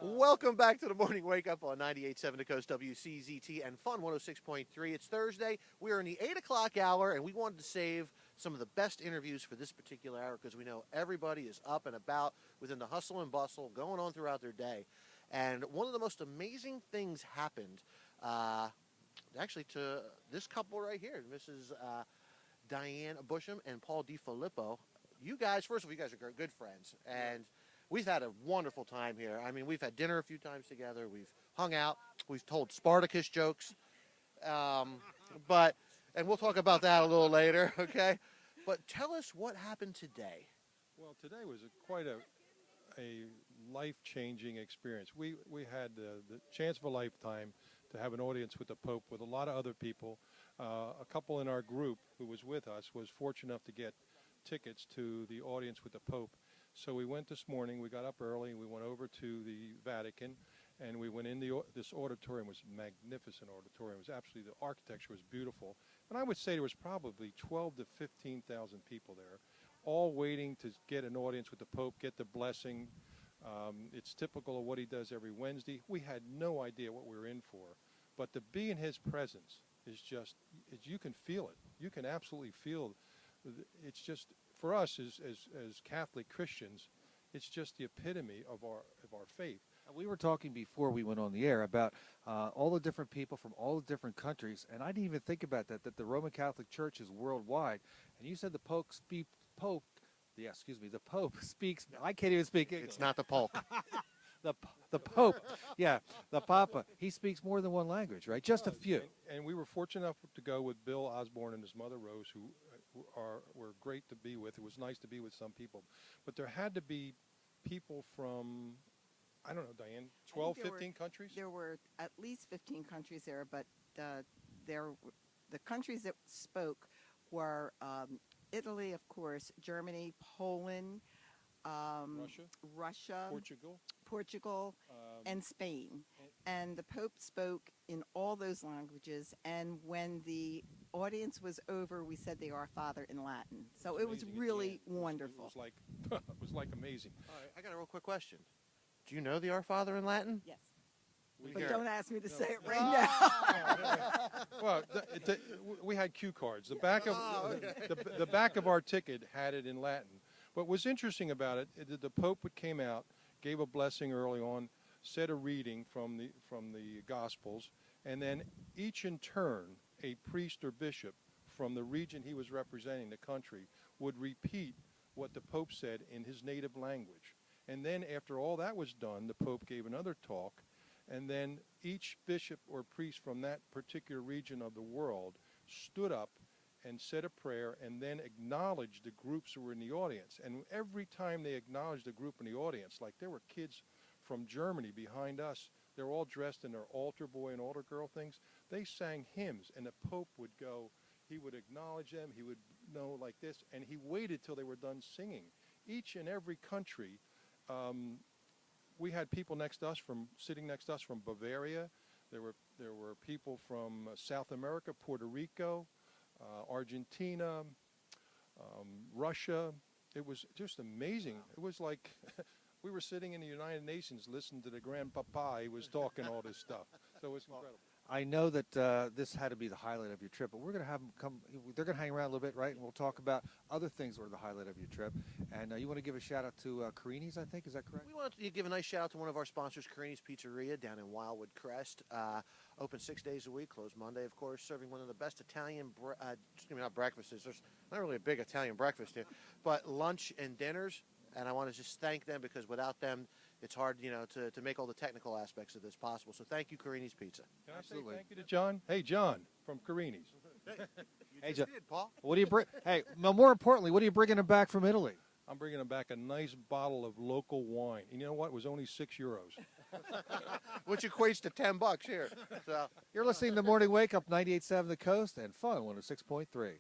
Welcome back to the Morning Wake Up on 98.7 The Coast WCZT and Fun 106.3. It's Thursday. We are in the 8 o'clock hour, and we wanted to save some of the best interviews for this particular hour because we know everybody is up and about within the hustle and bustle going on throughout their day. And one of the most amazing things happened actually to this couple right here, Mrs. Diane Busham and Paul DiFilippo. You guys, first of all, you guys are good friends, and we've had a wonderful time here. I mean, we've had dinner a few times together. We've hung out. We've told Spartacus jokes. And we'll talk about that a little later, okay? But tell us what happened today. Well, today was quite a life-changing experience. We had the chance of a lifetime to have an audience with the Pope with a lot of other people. A couple in our group who was with us was fortunate enough to get tickets to the audience with the Pope. So we went this morning. We got up early, and we went over to the Vatican, and we went in this auditorium. Was a magnificent auditorium. It was absolutely, the architecture was beautiful. And I would say there was probably 12 to 15,000 people there, all waiting to get an audience with the Pope, get the blessing. It's typical of what he does every Wednesday. We had no idea what we were in for, but to be in his presence is just, you can feel it. You can absolutely feel. It's just, for us as Catholic Christians, it's just the epitome of our faith. We were talking before we went on the air about all the different people from all the different countries, and I didn't even think about that the Roman Catholic Church is worldwide. And you said the Pope speaks, I can't even speak. It's not the Pope. The Pope, yeah, the Papa. He speaks more than one language, right? Just a few. And we were fortunate enough to go with Bill Osborne and his mother Rose, who were great to be with. It was nice to be with some people. But there had to be people from, I don't know, Diane, 12, 15 countries? There were at least 15 countries there, but the countries that spoke were Italy, of course, Germany, Poland, Russia, Portugal, and Spain. And the Pope spoke in all those languages, and when the audience was over, we said the Our Father in Latin. So it was really wonderful. It was like amazing. All right, I got a real quick question. Do you know the Our Father in Latin? Yes. But don't ask me to say it right now. Well, we had cue cards. The back of the back of our ticket had it in Latin. What was interesting about it, the Pope came out, gave a blessing early on, said a reading from the Gospels, and then each in turn, a priest or bishop from the region he was representing, the country, would repeat what the Pope said in his native language. And then after all that was done, the Pope gave another talk, and then each bishop or priest from that particular region of the world stood up and said a prayer and then acknowledged the groups who were in the audience. And every time they acknowledged a group in the audience, like there were kids from Germany behind us, they're all dressed in their altar boy and altar girl things. They sang hymns, and the Pope would go, he would acknowledge them, he would know like this, and he waited till they were done singing. Each and every country, we had people sitting next to us from Bavaria. There were people from South America, Puerto Rico, Argentina, Russia. It was just amazing. It was like we were sitting in the United Nations listening to the Grandpapa. He was talking all this stuff. So it was incredible. I know that this had to be the highlight of your trip, but we're going to have them come. They're going to hang around a little bit, right? And we'll talk about other things that were the highlight of your trip. And you want to give a shout-out to Carini's, I think. Is that correct? We want to give a nice shout-out to one of our sponsors, Carini's Pizzeria down in Wildwood Crest. Open 6 days a week, closed Monday, of course, serving one of the best Italian, not breakfasts. There's not really a big Italian breakfast here, but lunch and dinners. And I want to just thank them because without them, it's hard, to make all the technical aspects of this possible. So thank you, Carini's Pizza. Can I say thank you to John? Hey, John from Carini's. Hey, John. Did, Paul. What do you bring? Hey, more importantly, what are you bringing them back from Italy? I'm bringing them back a nice bottle of local wine. And you know what? It was only €6. Which equates to $10 here. So you're listening to Morning Wake Up 98.7 The Coast and Fun 106.3.